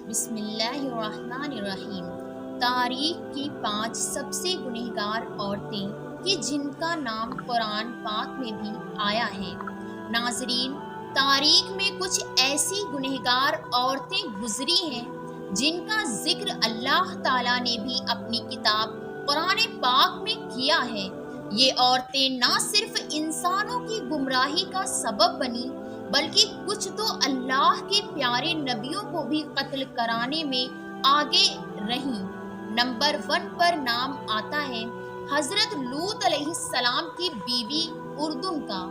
بسم اللہ الرحمن الرحیم۔ تاریخ کی 5 سب سے گنہگار عورتیں کہ جن کا نام قرآن پاک میں بھی آیا ہے۔ ناظرین، تاریخ میں کچھ ایسی گنہگار عورتیں گزری ہیں جن کا ذکر اللہ تعالیٰ نے بھی اپنی کتاب قرآن پاک میں کیا ہے۔ یہ عورتیں نہ صرف انسانوں کی گمراہی کا سبب بنی بلکہ کچھ تو اللہ کے پیارے نبیوں کو بھی قتل کرانے میں آگے رہیں۔ نمبر 1 پر نام آتا ہے حضرت لوط علیہ السلام کی بیوی اردن کا،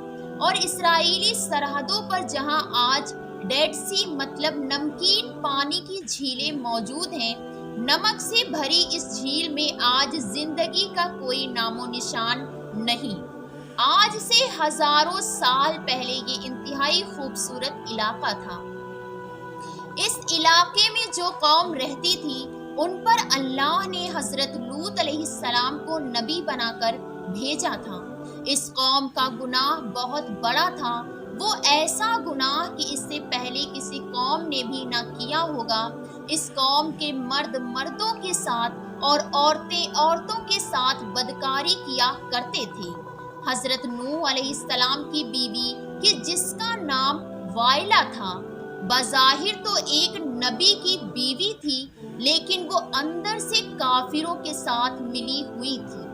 اور اسرائیلی سرحدوں پر جہاں آج ڈیڈ سی مطلب نمکین پانی کی جھیلیں موجود ہیں، نمک سے بھری اس جھیل میں آج زندگی کا کوئی نام و نشان نہیں۔ آج سے ہزاروں سال پہلے یہ انتہائی خوبصورت علاقہ تھا۔ اس علاقے میں جو قوم رہتی تھی ان پر اللہ نے حضرت لوط علیہ السلام کو نبی بنا کر بھیجا تھا۔ اس قوم کا گناہ بہت بڑا تھا، وہ ایسا گناہ کہ اس سے پہلے کسی قوم نے بھی نہ کیا ہوگا۔ اس قوم کے مرد مردوں کے ساتھ اور عورتیں عورتوں کے ساتھ بدکاری کیا کرتے تھے۔ حضرت نوح علیہ السلام کی بیوی کہ جس کا نام وائلا تھا، بظاہر تو ایک نبی کی بیوی تھی، لیکن وہ اندر سے کافروں کے ساتھ ملی ہوئی تھی۔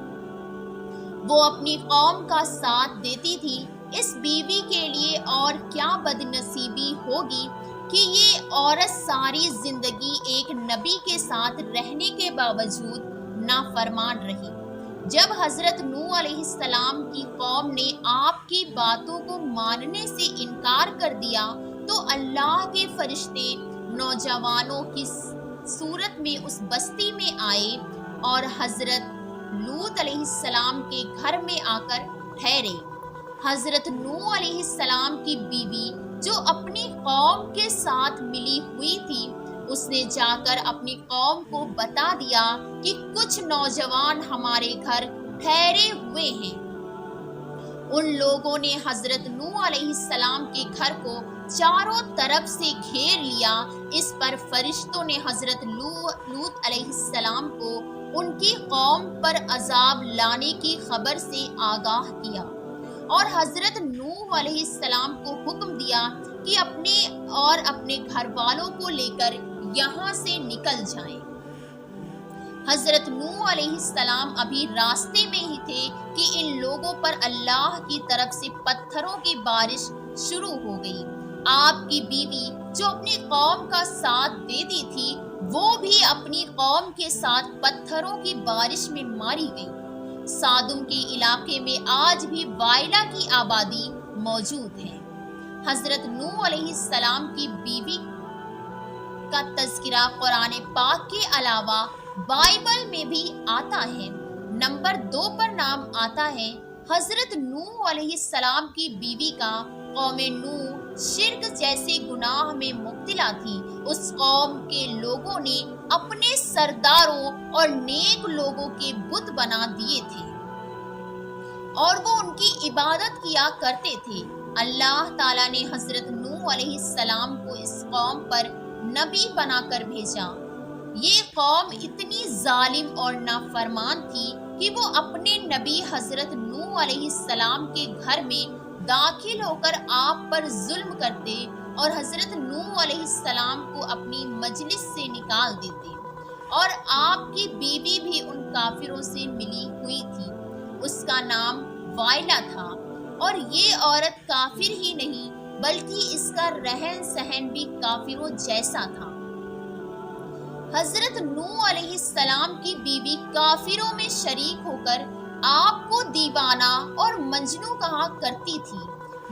وہ اپنی قوم کا ساتھ دیتی تھی۔ اس بیوی کے لیے اور کیا بد نصیبی ہوگی کہ یہ عورت ساری زندگی ایک نبی کے ساتھ رہنے کے باوجود نافرمان رہی۔ جب حضرت نوح علیہ السلام کی قوم نے آپ کی باتوں کو ماننے سے انکار کر دیا تو اللہ کے فرشتے نوجوانوں کی صورت میں اس بستی میں آئے اور حضرت لوط علیہ السلام کے گھر میں آ کر ٹھہرے۔ حضرت نوح علیہ السلام کی بیوی جو اپنی قوم کے ساتھ ملی ہوئی تھی، اس نے جا کر اپنی قوم کو بتا دیا کہ کچھ نوجوان ہمارے گھر ٹھہرے ہوئے ہیں۔ ان لوگوں نے حضرت نوح علیہ السلام کے گھر کو چاروں طرف سے گھیر لیا۔ اس پر فرشتوں نے حضرت لوط علیہ السلام کو ان کی قوم پر عذاب لانے کی خبر سے آگاہ کیا اور حضرت نوح علیہ السلام کو حکم دیا کہ اپنے اور اپنے گھر والوں کو لے کر یہاں سے نکل جائیں۔ حضرت نوح علیہ السلام ابھی راستے میں ہی تھے کہ ان لوگوں پر اللہ کی طرف سے پتھروں کی بارش شروع ہو گئی۔ آپ کی بیوی جو اپنی قوم کا ساتھ دیتی تھی، وہ بھی اپنی قوم کے ساتھ پتھروں کی بارش میں ماری گئی۔ سادم کے علاقے میں آج بھی وائلا کی آبادی موجود ہے۔ حضرت نوح علیہ السلام کی بیوی کا تذکرہ قرآن پاک کے علاوہ بائبل میں بھی آتا ہے۔ نمبر 2 پر نام آتا ہے حضرت نوح علیہ السلام کی بیوی کا۔ قوم نوح شرک جیسے گناہ میں مبتلا تھی۔ اس قوم کے لوگوں نے اپنے سرداروں اور نیک لوگوں کے بت بنا دیے تھے اور وہ ان کی عبادت کیا کرتے تھے۔ اللہ تعالیٰ نے حضرت نوح علیہ السلام کو اس قوم پر نبی بنا کر بھیجا۔ یہ قوم اتنی ظالم اور نافرمان تھی کہ وہ اپنے نبی حضرت نوح علیہ السلام کے گھر میں داخل ہو کر آپ پر ظلم کرتے اور حضرت نوح علیہ السلام کو اپنی مجلس سے نکال دیتے، اور آپ کی بیوی بھی ان کافروں سے ملی ہوئی تھی۔ اس کا نام وائلا تھا، اور یہ عورت کافر ہی نہیں بلکہ اس کا رہن سہن بھی کافروں جیسا تھا۔ حضرت نوح علیہ السلام کی بیوی کافروں میں شریک ہو کر آپ کو دیوانہ اور مجنوں کہا کرتی تھی۔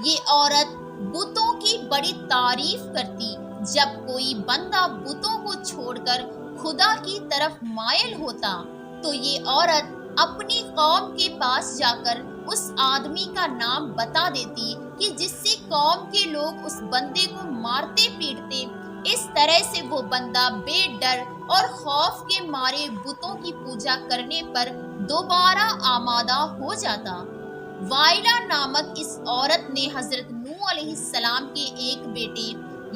یہ عورت بتوں کی بڑی تعریف کرتی۔ جب کوئی بندہ بتوں کو چھوڑ کر خدا کی طرف مائل ہوتا تو یہ عورت اپنی قوم کے پاس جا کر اس آدمی کا نام بتا دیتی کہ جس سے قوم کے لوگ اس بندے کو مارتے پیٹتے۔ اس طرح سے وہ بندہ بے ڈر اور خوف کے مارے بتوں کی پوجا کرنے پر دوبارہ آمادہ ہو جاتا۔ وائلا نامک اس عورت نے حضرت نوح علیہ السلام کے ایک بیٹے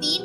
3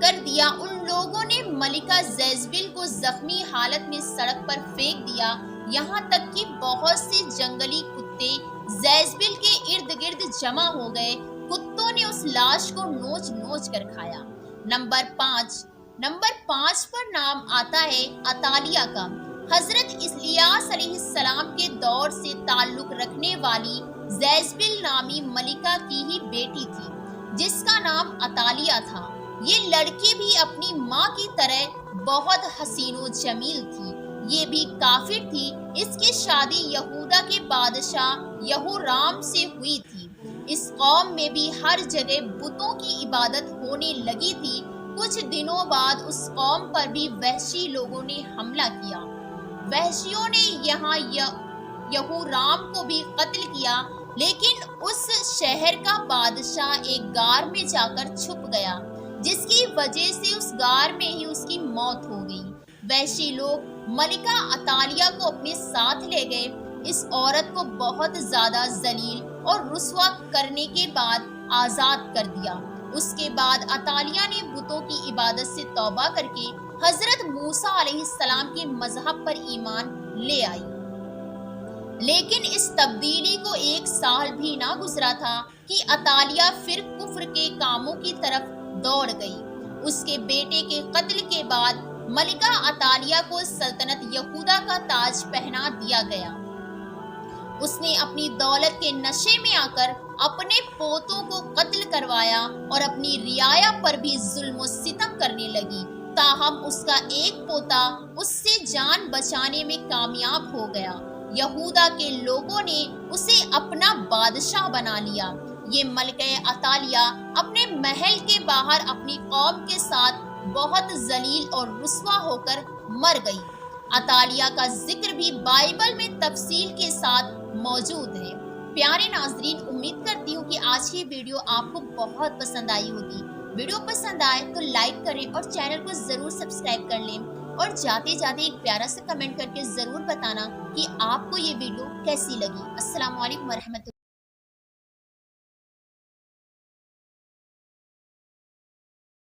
کر دیا، ان لوگوں نے ملکہ جیزبیل کو زخمی حالت میں سڑک پر پھینک دیا، یہاں تک کہ بہت سے جنگلی کتے جیزبیل کے ارد گرد جمع ہو گئے۔ کتوں نے اس لاش کو نوچ نوچ کر کھایا۔ نمبر 5 پر نام آتا ہے عطالیہ کا۔ حضرت الیاس علیہ السلام کے دور سے تعلق رکھنے والی جیزبیل نامی ملکہ کی ہی بیٹی تھی، جس کا نام عطالیہ تھا۔ یہ لڑکی بھی اپنی ماں کی طرح بہت حسین و جمیل تھی، یہ بھی کافر تھی۔ اس کی شادی یہودا کے بادشاہ یہورام سے ہوئی تھی۔ اس قوم میں بھی ہر جگہ بتوں کی عبادت ہونے لگی تھی۔ کچھ دنوں بعد اس قوم پر بھی وحشی لوگوں نے حملہ کیا۔ وحشیوں نے یہاں یہورام کو بھی قتل کیا، لیکن اس شہر کا بادشاہ ایک غار میں جا کر چھپ گیا، جس کی وجہ سے اس غار میں ہی اس کی موت ہو گئی۔ وحشی لوگ ملکہ عطالیہ کو اپنے ساتھ لے گئے۔ اس عورت کو بہت زیادہ ذلیل اور رسوا کرنے کے بعد آزاد کر دیا۔ اس کے بعد عطالیہ نے بتوں کی عبادت سے توبہ کر کے حضرت موسیٰ علیہ السلام کے مذہب پر ایمان لے آئی۔ لیکن اس تبدیلی کو 1 سال بھی نہ گزرا تھا کہ عطالیہ پھر کفر کے کاموں کی طرف دوڑ گئی۔ اس کے بیٹے کے قتل کے بعد ملکہ عطالیہ کو سلطنت یہودا کا تاج پہنا دیا گیا۔ اس نے اپنی دولت کے نشے میں آ کر اپنے پوتوں کو قتل کروایا اور اپنی رعایا پر بھی ظلم و ستم کرنے لگی۔ تاہم اس کا ایک پوتا اس سے جان بچانے میں کامیاب ہو گیا۔ یہودا کے لوگوں نے اسے اپنا بادشاہ بنا لیا۔ یہ ملکہ عطالیہ اپنے محل کے باہر اپنی قوم کے ساتھ بہت ذلیل اور رسوا ہو کر مر گئی۔ عطالیہ کا ذکر بھی بائبل میں تفصیل کے ساتھ موجود ہے۔ پیارے ناظرین، امید کرتی ہوں کہ آج کی ویڈیو آپ کو بہت پسند آئی ہوگی۔ ویڈیو پسند آئے تو لائک کریں اور چینل کو ضرور سبسکرائب کر لیں، اور جاتے جاتے ایک پیارا سا کمنٹ کر کے ضرور بتانا کہ آپ کو یہ ویڈیو کیسی لگی۔ السلام علیکم ورحمۃ اللہ۔